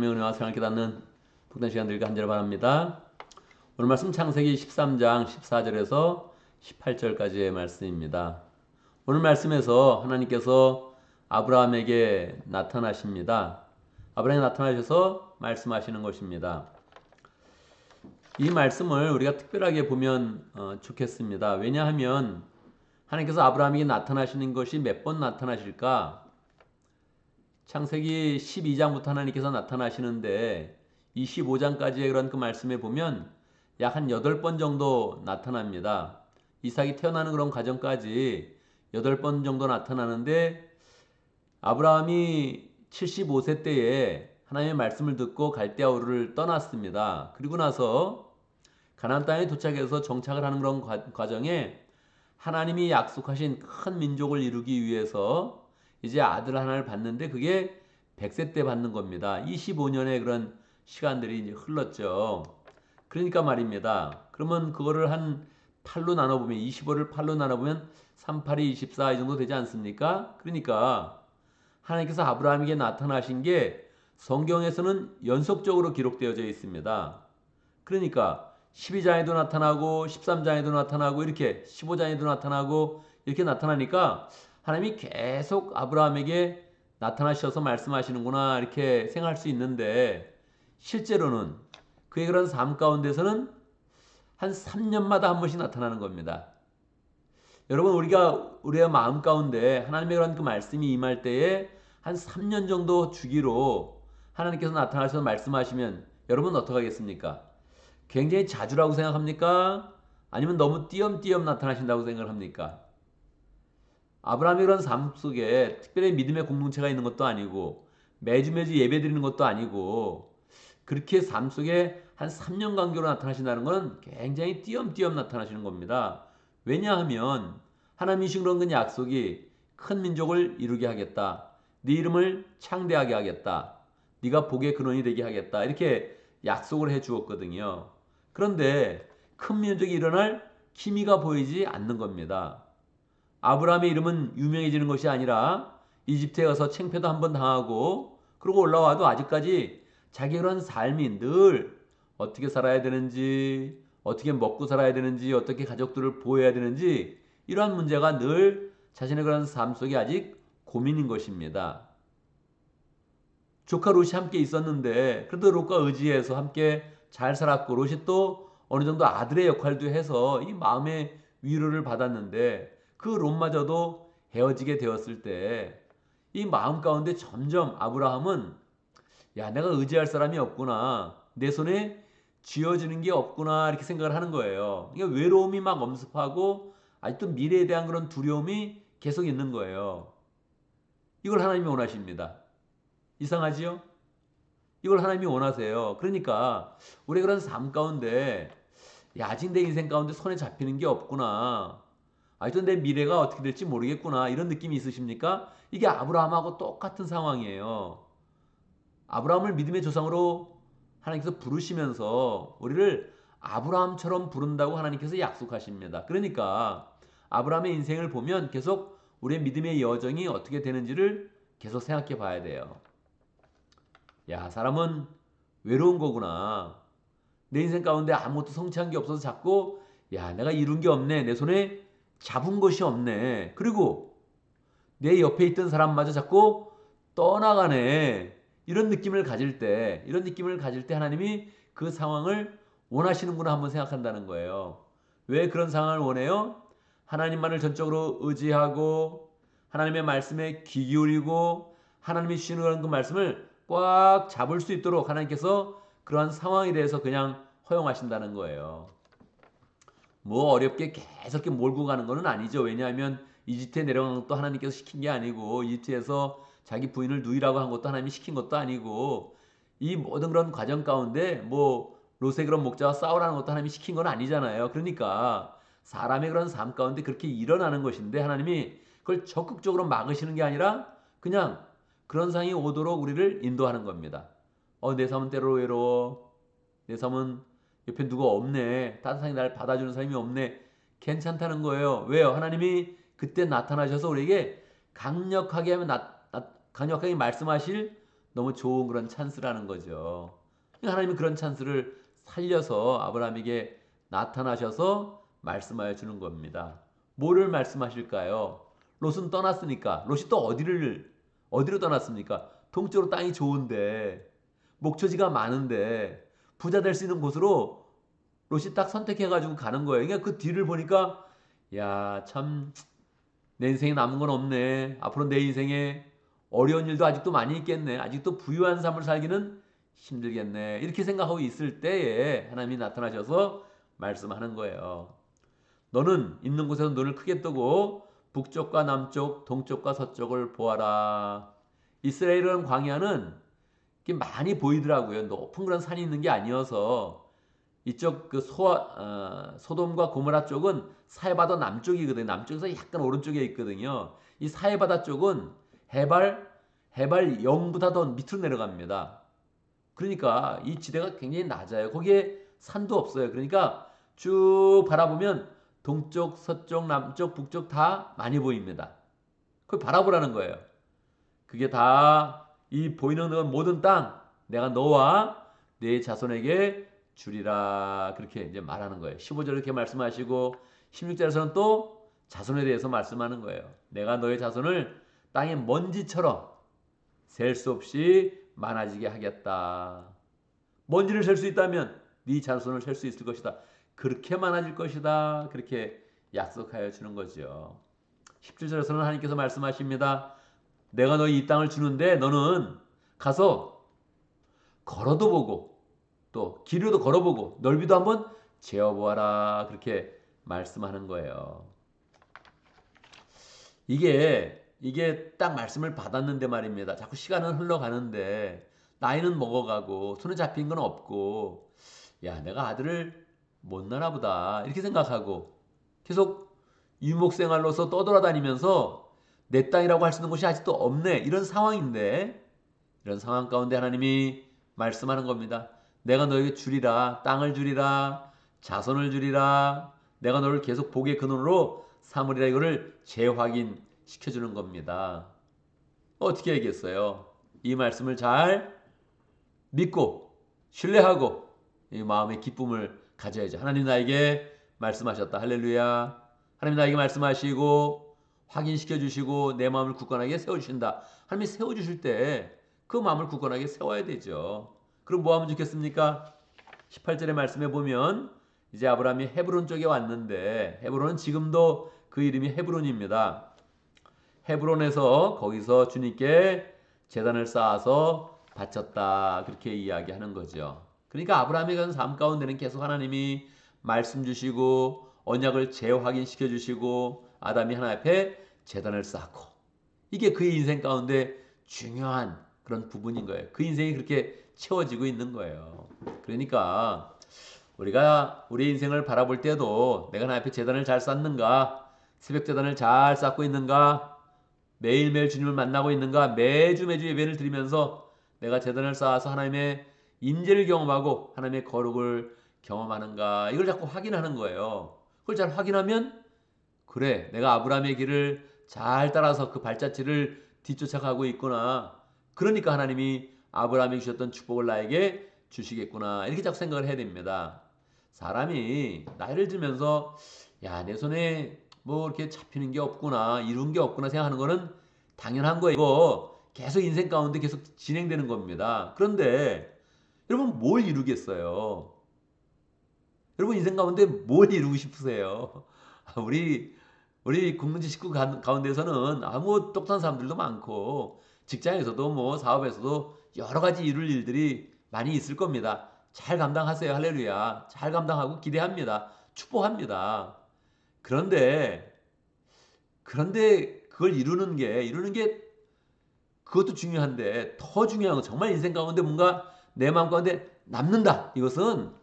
은혜와 사랑을 깨닫는 복된 시간 되기를 간절히 바랍니다. 오늘 말씀 창세기 13장 14절에서 18절까지의 말씀입니다. 오늘 말씀에서 하나님께서 아브라함에게 나타나십니다. 아브라함에 나타나셔서 말씀하시는 것입니다. 이 말씀을 우리가 특별하게 보면 좋겠습니다. 왜냐하면 하나님께서 아브라함에게 나타나시는 것이 몇 번 나타나실까? 창세기 12장부터 하나님께서 나타나시는데 25장까지의 그런 그 말씀에 보면 약 한 8번 정도 나타납니다. 이삭이 태어나는 그런 과정까지 8번 정도 나타나는데 아브라함이 75세 때에 하나님의 말씀을 듣고 갈대아 우르를 떠났습니다. 그리고 나서 가나안 땅에 도착해서 정착을 하는 그런 과정에 하나님이 약속하신 큰 민족을 이루기 위해서 이제 아들 하나를 받는데 그게 100세 때 받는 겁니다. 25년의 그런 시간들이 이제 흘렀죠. 그러니까 말입니다. 그러면 그거를 한 8로 나눠보면 25를 8로 나눠보면 3, 8이 24 이 정도 되지 않습니까? 그러니까 하나님께서 아브라함에게 나타나신 게 성경에서는 연속적으로 기록되어져 있습니다. 그러니까 12장에도 나타나고 13장에도 나타나고 이렇게 15장에도 나타나고 이렇게 나타나니까 하나님이 계속 아브라함에게 나타나셔서 말씀하시는구나 이렇게 생각할 수 있는데 실제로는 그의 그런 삶 가운데서는 한 3년마다 한 번씩 나타나는 겁니다. 여러분 우리가 우리의 마음 가운데 하나님의 그런 그 말씀이 임할 때에 한 3년 정도 주기로 하나님께서 나타나셔서 말씀하시면 여러분 어떻게 하겠습니까? 굉장히 자주라고 생각합니까? 아니면 너무 띄엄띄엄 나타나신다고 생각을 합니까? 아브라함의 그런 삶 속에 특별히 믿음의 공동체가 있는 것도 아니고 매주 예배 드리는 것도 아니고 그렇게 삶 속에 한 3년 간격으로 나타나신다는 것은 굉장히 띄엄띄엄 나타나시는 겁니다. 왜냐하면 하나님이신 그런 그 약속이 큰 민족을 이루게 하겠다. 네 이름을 창대하게 하겠다. 네가 복의 근원이 되게 하겠다. 이렇게 약속을 해 주었거든요. 그런데 큰 민족이 일어날 기미가 보이지 않는 겁니다. 아브라함의 이름은 유명해지는 것이 아니라 이집트에 가서 창피도 한번 당하고 그러고 올라와도 아직까지 자기 그런 삶이 늘 어떻게 살아야 되는지 어떻게 먹고 살아야 되는지 어떻게 가족들을 보호해야 되는지 이러한 문제가 늘 자신의 그런 삶 속에 아직 고민인 것입니다. 조카 롯이 함께 있었는데 그래도 롯과 의지해서 함께 잘 살았고 롯이 또 어느 정도 아들의 역할도 해서 이 마음의 위로를 받았는데 그 롯마저도 헤어지게 되었을 때 이 마음 가운데 점점 아브라함은 야 내가 의지할 사람이 없구나 내 손에 쥐어지는 게 없구나 이렇게 생각을 하는 거예요. 그러니까 외로움이 막 엄습하고 아직도 미래에 대한 그런 두려움이 계속 있는 거예요. 이걸 하나님이 원하십니다. 이상하지요? 이걸 하나님이 원하세요. 그러니까 우리 그런 삶 가운데 야, 아직 내 인생 가운데 손에 잡히는 게 없구나. 아직도 내 미래가 어떻게 될지 모르겠구나. 이런 느낌이 있으십니까? 이게 아브라함하고 똑같은 상황이에요. 아브라함을 믿음의 조상으로 하나님께서 부르시면서 우리를 아브라함처럼 부른다고 하나님께서 약속하십니다. 그러니까 아브라함의 인생을 보면 계속 우리의 믿음의 여정이 어떻게 되는지를 계속 생각해 봐야 돼요. 야, 사람은 외로운 거구나. 내 인생 가운데 아무것도 성취한 게 없어서 자꾸 야, 내가 이룬 게 없네. 내 손에 잡은 것이 없네. 그리고 내 옆에 있던 사람마저 자꾸 떠나가네. 이런 느낌을 가질 때 하나님이 그 상황을 원하시는구나 한번 생각한다는 거예요. 왜 그런 상황을 원해요? 하나님만을 전적으로 의지하고 하나님의 말씀에 귀 기울이고 하나님이 주시는 그런 그 말씀을 꽉 잡을 수 있도록 하나님께서 그러한 상황에 대해서 그냥 허용하신다는 거예요. 뭐 어렵게 계속 이렇게 몰고 가는 것은 아니죠. 왜냐하면 이집트에 내려간 것도 하나님께서 시킨 게 아니고 이집트에서 자기 부인을 누이라고 한 것도 하나님이 시킨 것도 아니고 이 모든 그런 과정 가운데 뭐 롯의 그런 목자와 싸우라는 것도 하나님이 시킨 건 아니잖아요. 그러니까 사람의 그런 삶 가운데 그렇게 일어나는 것인데 하나님이 그걸 적극적으로 막으시는 게 아니라 그냥 그런 상황이 오도록 우리를 인도하는 겁니다. 내 삶은 때로 외로워. 내 삶은 옆에 누가 없네. 따뜻하게 날 받아주는 사람이 없네. 괜찮다는 거예요. 왜요? 하나님이 그때 나타나셔서 우리에게 강력하게 하면 강력하게 말씀하실 너무 좋은 그런 찬스라는 거죠. 하나님이 그런 찬스를 살려서 아브라함에게 나타나셔서 말씀하여 주는 겁니다. 뭐를 말씀하실까요? 롯은 떠났으니까. 롯이 또 어디로 떠났습니까? 동쪽으로 땅이 좋은데, 목초지가 많은데, 부자 될 수 있는 곳으로 롯이 딱 선택해가지고 가는 거예요. 그러니까 그 뒤를 보니까, 야, 참, 내 인생에 남은 건 없네. 앞으로 내 인생에 어려운 일도 아직도 많이 있겠네. 아직도 부유한 삶을 살기는 힘들겠네. 이렇게 생각하고 있을 때에 하나님이 나타나셔서 말씀하는 거예요. 너는 있는 곳에서 눈을 크게 뜨고 북쪽과 남쪽, 동쪽과 서쪽을 보아라. 이스라엘은 광야는 많이 보이더라고요. 높은 그런 산이 있는 게 아니어서 이쪽 그 소돔과 고모라 쪽은 사해바다 남쪽이거든요. 남쪽에서 약간 오른쪽에 있거든요. 이 사해바다 쪽은 해발 0보다 더 밑으로 내려갑니다. 그러니까 이 지대가 굉장히 낮아요. 거기에 산도 없어요. 그러니까 쭉 바라보면 동쪽, 서쪽, 남쪽, 북쪽 다 많이 보입니다. 그걸 바라보라는 거예요. 그게 다 이 보이는 모든 땅 내가 너와 네 자손에게 주리라 그렇게 이제 말하는 거예요. 15절 이렇게 말씀하시고 16절에서는 또 자손에 대해서 말씀하는 거예요. 내가 너의 자손을 땅의 먼지처럼 셀 수 없이 많아지게 하겠다. 먼지를 셀 수 있다면 네 자손을 셀 수 있을 것이다. 그렇게 많아질 것이다. 그렇게 약속하여 주는 거죠. 17절에서는 하나님께서 말씀하십니다. 내가 너희 이 땅을 주는데 너는 가서 걸어도 보고 또 길이도 걸어보고 넓이도 한번 재어보아라. 그렇게 말씀하는 거예요. 이게 딱 말씀을 받았는데 말입니다. 자꾸 시간은 흘러가는데 나이는 먹어가고 손에 잡힌 건 없고 야 내가 아들을 못 낳나 보다 이렇게 생각하고 계속 유목생활로서 떠돌아다니면서 내 땅이라고 할 수 있는 곳이 아직도 없네 이런 상황인데 이런 상황 가운데 하나님이 말씀하는 겁니다. 내가 너에게 주리라 땅을 주리라 자손을 주리라 내가 너를 계속 복의 근원으로 삼으리라 이거를 재확인시켜주는 겁니다. 어떻게 하겠어요? 이 말씀을 잘 믿고 신뢰하고 이 마음의 기쁨을 가져야죠. 하나님 나에게 말씀하셨다. 할렐루야. 하나님 나에게 말씀하시고 확인시켜 주시고 내 마음을 굳건하게 세워주신다. 하나님이 세워주실 때 그 마음을 굳건하게 세워야 되죠. 그럼 뭐 하면 좋겠습니까? 18절의 말씀에 보면 이제 아브라함이 헤브론 쪽에 왔는데 헤브론은 지금도 그 이름이 헤브론입니다. 헤브론에서 거기서 주님께 제단을 쌓아서 바쳤다. 그렇게 이야기하는 거죠. 그러니까 아브라함의 그런 삶 가운데는 계속 하나님이 말씀 주시고 언약을 재확인시켜 주시고 아담이 하나님 앞에 제단을 쌓고 이게 그의 인생 가운데 중요한 그런 부분인 거예요. 그 인생이 그렇게 채워지고 있는 거예요. 그러니까 우리가 우리 인생을 바라볼 때도 내가 하나님 앞에 제단을 잘 쌓는가 새벽 제단을 잘 쌓고 있는가 매일매일 주님을 만나고 있는가 매주 예배를 드리면서 내가 제단을 쌓아서 하나님의 임재를 경험하고 하나님의 거룩을 경험하는가 이걸 자꾸 확인하는 거예요. 그걸 잘 확인하면 그래 내가 아브라함의 길을 잘 따라서 그 발자취를 뒤쫓아가고 있구나. 그러니까 하나님이 아브라함에게 주셨던 축복을 나에게 주시겠구나. 이렇게 자꾸 생각을 해야 됩니다. 사람이 나이를 들면서 야, 내 손에 뭐 이렇게 잡히는 게 없구나, 이룬 게 없구나 생각하는 거는 당연한 거예요. 이거 계속 인생 가운데 계속 진행되는 겁니다. 그런데 여러분 뭘 이루겠어요? 여러분 인생 가운데 뭘 이루고 싶으세요? 우리 국민지 식구 가운데서는 아무 똑똑한 사람들도 많고 직장에서도 뭐 사업에서도 여러 가지 이룰 일들이 많이 있을 겁니다. 잘 감당하세요. 할렐루야. 잘 감당하고 기대합니다. 축복합니다. 그런데 그걸 이루는 게 그것도 중요한데 더 중요한 건 정말 인생 가운데 뭔가 내 마음 가운데 남는다. 이것은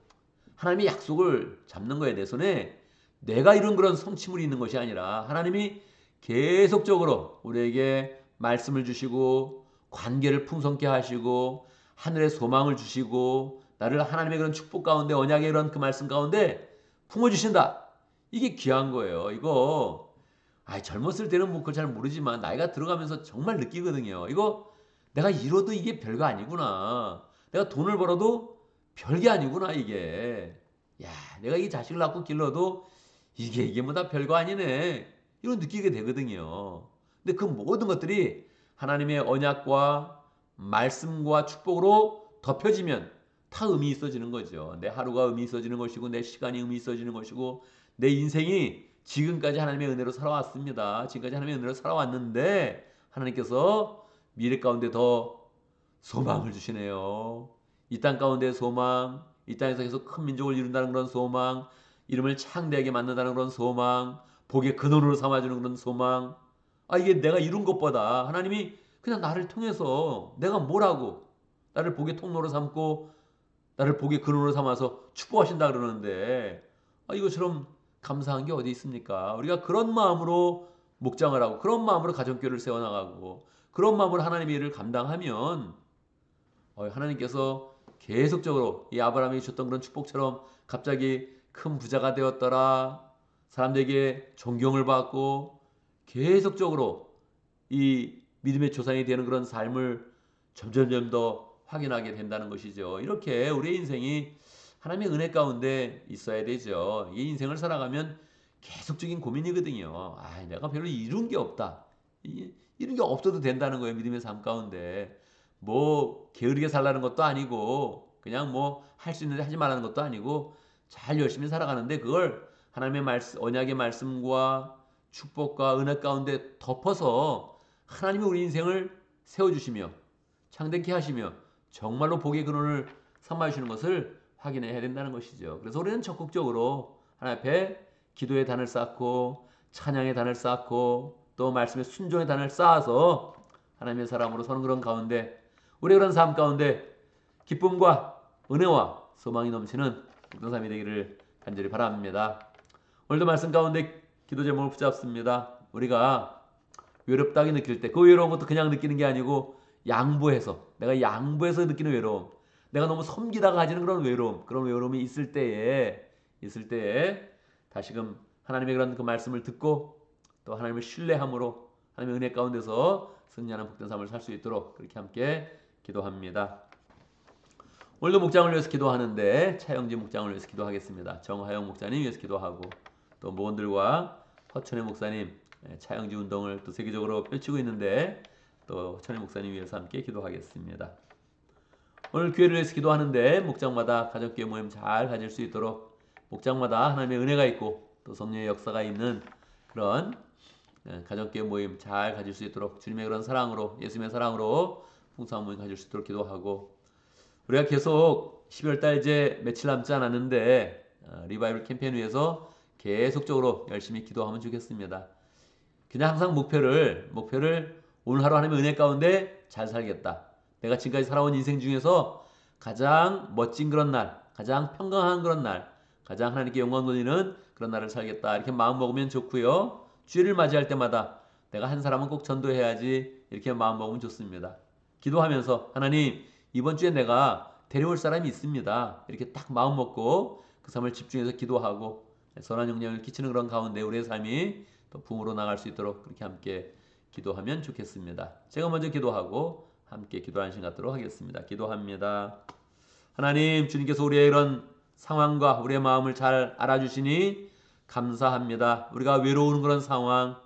하나님이 약속을 잡는 거예요. 내 손에 내가 이룬 그런 성취물이 있는 것이 아니라 하나님이 계속적으로 우리에게 말씀을 주시고 관계를 풍성케 하시고 하늘의 소망을 주시고 나를 하나님의 그런 축복 가운데 언약의 그런 그 말씀 가운데 품어주신다. 이게 귀한 거예요. 이거 젊었을 때는 뭐 그걸 잘 모르지만 나이가 들어가면서 정말 느끼거든요. 이거 내가 이뤄도 이게 별거 아니구나. 내가 돈을 벌어도 별게 아니구나 이게. 야, 내가 이 자식을 낳고 길러도 이게 뭐 다 별거 아니네. 이런 느끼게 되거든요. 근데 그 모든 것들이 하나님의 언약과 말씀과 축복으로 덮여지면 다 의미 있어지는 거죠. 내 하루가 의미 있어지는 것이고 내 시간이 의미 있어지는 것이고 내 인생이 지금까지 하나님의 은혜로 살아왔습니다. 지금까지 하나님의 은혜로 살아왔는데 하나님께서 미래 가운데 더 소망을 주시네요. 이 땅 가운데 소망, 이 땅에서 계속 큰 민족을 이룬다는 그런 소망, 이름을 창대하게 만든다는 그런 소망, 복의 근원으로 삼아주는 그런 소망. 아, 이게 내가 이룬 것보다 하나님이 그냥 나를 통해서 내가 뭐라고 나를 복의 통로로 삼고 나를 복의 근원으로 삼아서 축복하신다 그러는데 이것처럼 감사한 게 어디 있습니까? 우리가 그런 마음으로 목장을 하고 그런 마음으로 가정교회를 세워나가고 그런 마음으로 하나님의 일을 감당하면 하나님께서 계속적으로 이 아브라함이 주셨던 그런 축복처럼 갑자기 큰 부자가 되었더라. 사람들에게 존경을 받고 계속적으로 이 믿음의 조상이 되는 그런 삶을 점점점 더 확인하게 된다는 것이죠. 이렇게 우리의 인생이 하나님의 은혜 가운데 있어야 되죠. 이 인생을 살아가면 계속적인 고민이거든요. 내가 별로 이룬 게 없다. 이런 게 없어도 된다는 거예요. 믿음의 삶 가운데. 뭐 게으르게 살라는 것도 아니고 그냥 뭐 할 수 있는데 하지 말라는 것도 아니고 잘 열심히 살아가는데 그걸 하나님의 말씀, 언약의 말씀과 축복과 은혜 가운데 덮어서 하나님이 우리 인생을 세워주시며 창대케 하시며 정말로 복의 근원을 삼아주시는 것을 확인해야 된다는 것이죠. 그래서 우리는 적극적으로 하나님 앞에 기도의 단을 쌓고 찬양의 단을 쌓고 또 말씀의 순종의 단을 쌓아서 하나님의 사람으로 서는 그런 가운데 우리의 그런 삶 가운데 기쁨과 은혜와 소망이 넘치는 그런 삶이 되기를 간절히 바랍니다. 오늘도 말씀 가운데 기도 제목을 붙잡습니다. 우리가 외롭다고 느낄 때 그 외로운 것도 그냥 느끼는 게 아니고 내가 양보해서 느끼는 외로움, 내가 너무 섬기다가 가지는 그런 외로움이 있을 때에 다시금 하나님의 그런 그 말씀을 듣고 또 하나님을 신뢰함으로 하나님의 은혜 가운데서 승리하는 복된 삶을 살 수 있도록 그렇게 함께 기도합니다. 오늘도 목장을 위해서 기도하는데 차영진 목장을 위해서 기도하겠습니다. 정하영 목사님 위해서 기도하고 또 모원들과 허천혜 목사님 차영진 운동을 또 세계적으로 펼치고 있는데 또 허천혜 목사님 위해서 함께 기도하겠습니다. 오늘 교회를 위해서 기도하는데 목장마다 가족교회 모임 잘 가질 수 있도록 목장마다 하나님의 은혜가 있고 또 성령의 역사가 있는 그런 가정교회 모임 잘 가질 수 있도록 주님의 그런 사랑으로 예수님의 사랑으로 풍성한 모임 가질 수 있도록 기도하고 우리가 계속 12월달 이제 며칠 남지 않았는데 리바이벌 캠페인 위해서 계속적으로 열심히 기도하면 좋겠습니다. 그냥 항상 목표를 오늘 하루 하나님의 은혜 가운데 잘 살겠다. 내가 지금까지 살아온 인생 중에서 가장 멋진 그런 날, 가장 평강한 그런 날, 가장 하나님께 영광 돌리는 그런 날을 살겠다. 이렇게 마음 먹으면 좋고요. 주일을 맞이할 때마다 내가 한 사람은 꼭 전도해야지 이렇게 마음 먹으면 좋습니다. 기도하면서 하나님 이번 주에 내가 데려올 사람이 있습니다. 이렇게 딱 마음 먹고 그 삶을 집중해서 기도하고 선한 영향을 끼치는 그런 가운데 우리의 삶이 또 붕으로 나갈 수 있도록 그렇게 함께 기도하면 좋겠습니다. 제가 먼저 기도하고 함께 기도하는 시간 갖도록 하겠습니다. 기도합니다. 하나님 주님께서 우리의 이런 상황과 우리의 마음을 잘 알아주시니 감사합니다. 우리가 외로운 그런 상황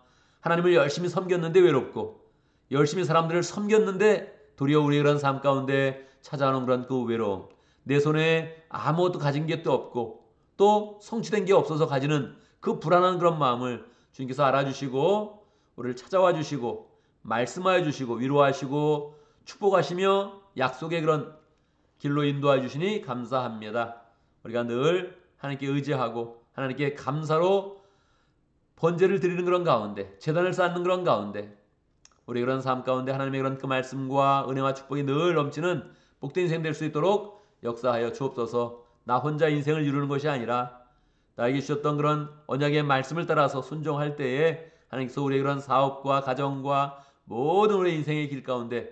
하나님을 열심히 섬겼는데 외롭고 열심히 사람들을 섬겼는데 도리어 우리의 그런 삶 가운데 찾아오는 그런 그 외로움 내 손에 아무것도 가진 게 또 없고 또 성취된 게 없어서 가지는 그 불안한 그런 마음을 주님께서 알아주시고 우리를 찾아와 주시고 말씀하여 주시고 위로하시고 축복하시며 약속의 그런 길로 인도해 주시니 감사합니다. 우리가 늘 하나님께 의지하고 하나님께 감사로 번제를 드리는 그런 가운데 제단을 쌓는 그런 가운데 우리 그런 삶 가운데 하나님의 그런 그 말씀과 은혜와 축복이 늘 넘치는 복된 인생 될 수 있도록 역사하여 주옵소서. 나 혼자 인생을 이루는 것이 아니라 나에게 주셨던 그런 언약의 말씀을 따라서 순종할 때에 하나님께서 우리의 그런 사업과 가정과 모든 우리의 인생의 길 가운데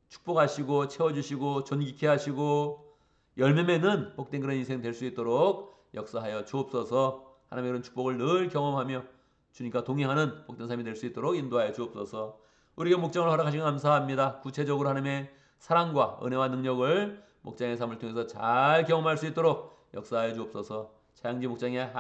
축복하시고 채워주시고 존귀케 하시고 열매 맺는 복된 그런 인생 될 수 있도록 역사하여 주옵소서. 하나님의 그런 축복을 늘 경험하며 주님과 동행하는 복된 삶이 될 수 있도록 인도하여 주옵소서. 우리에게 목장을 허락하신 감사합니다. 구체적으로 하나님의 사랑과 은혜와 능력을 목장의 삶을 통해서 잘 경험할 수 있도록 역사하여 주옵소서. 차양지 목장의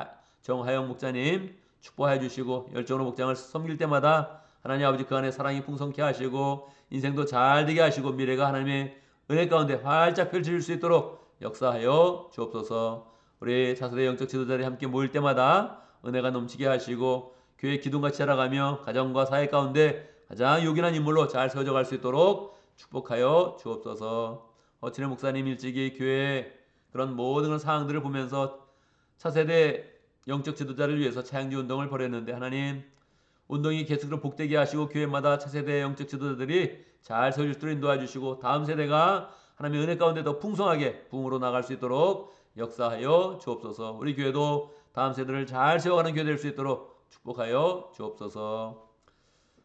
정하영 목자님 축복하여 주시고 열정으로 목장을 섬길 때마다 하나님 아버지 그 안에 사랑이 풍성케 하시고 인생도 잘 되게 하시고 미래가 하나님의 은혜 가운데 활짝 펼쳐질 수 있도록 역사하여 주옵소서. 우리 차세대 영적 지도자들이 함께 모일 때마다 은혜가 넘치게 하시고 교회 기둥같이 자라가며 가정과 사회 가운데 가장 요긴한 인물로 잘 세워져 갈 수 있도록 축복하여 주옵소서. 어친의 목사님 일찍이 교회 그런 모든 상황들을 보면서 차세대 영적 지도자를 위해서 차양지 운동을 벌였는데 하나님 운동이 계속적으로 복되게 하시고 교회마다 차세대 영적 지도자들이 잘 세워질 수 있도록 인도해 주시고 다음 세대가 하나님의 은혜 가운데 더 풍성하게 부흥으로 나갈 수 있도록 역사하여 주옵소서. 우리 교회도 다음 세대를 잘 세워가는 교회 될 수 있도록 축복하여 주옵소서.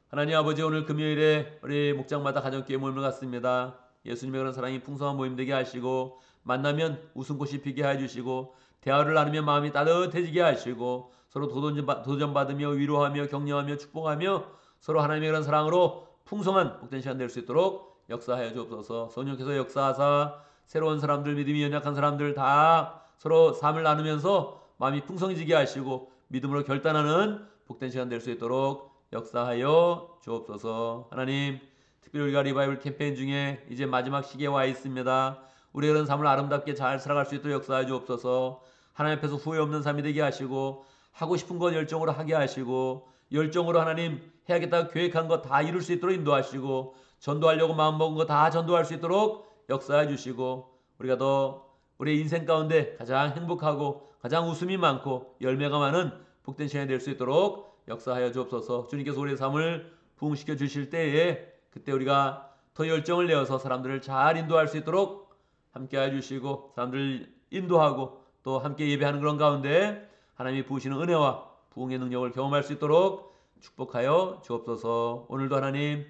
하나님 아버지 오늘 금요일에 우리 목장마다 가정교회 모임을 갖습니다. 예수님의 그런 사랑이 풍성한 모임 되게 하시고 만나면 웃음꽃이 피게 해주시고 대화를 나누면 마음이 따뜻해지게 하시고 서로 도전받으며 위로하며 격려하며 축복하며 서로 하나님의 그런 사랑으로 풍성한 복된 시간 될 수 있도록 역사하여 주옵소서. 성령께서 역사하사 새로운 사람들 믿음이 연약한 사람들 다 서로 삶을 나누면서 마음이 풍성해지게 하시고 믿음으로 결단하는 복된 시간 될 수 있도록 역사하여 주옵소서. 하나님 특별히 우리가 리바이벌 캠페인 중에 이제 마지막 시기에 와 있습니다. 우리의 그런 삶을 아름답게 잘 살아갈 수 있도록 역사하여 주옵소서. 하나님 앞에서 후회 없는 삶이 되게 하시고 하고 싶은 것 열정으로 하게 하시고 열정으로 하나님 해야겠다고 계획한 것 다 이룰 수 있도록 인도하시고 전도하려고 마음먹은 거 다 전도할 수 있도록 역사해 주시고 우리가 더 우리의 인생 가운데 가장 행복하고 가장 웃음이 많고 열매가 많은 복된 시간이 될 수 있도록 역사하여 주옵소서. 주님께서 우리의 삶을 부흥시켜 주실 때에 그때 우리가 더 열정을 내어서 사람들을 잘 인도할 수 있도록 함께해 주시고 사람들을 인도하고 또 함께 예배하는 그런 가운데 하나님이 부으시는 은혜와 부흥의 능력을 경험할 수 있도록 축복하여 주옵소서. 오늘도 하나님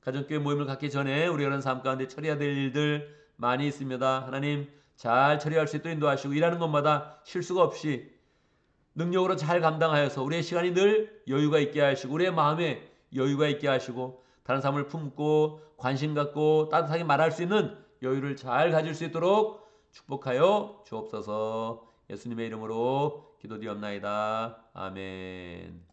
가정교회 모임을 갖기 전에 우리가 그런 삶 가운데 처리해야 될 일들 많이 있습니다. 하나님 잘 처리할 수 있도록 인도하시고 일하는 것마다 실수가 없이 능력으로 잘 감당하여서 우리의 시간이 늘 여유가 있게 하시고 우리의 마음에 여유가 있게 하시고 다른 사람을 품고 관심 갖고 따뜻하게 말할 수 있는 여유를 잘 가질 수 있도록 축복하여 주옵소서. 예수님의 이름으로 기도드리옵나이다. 아멘.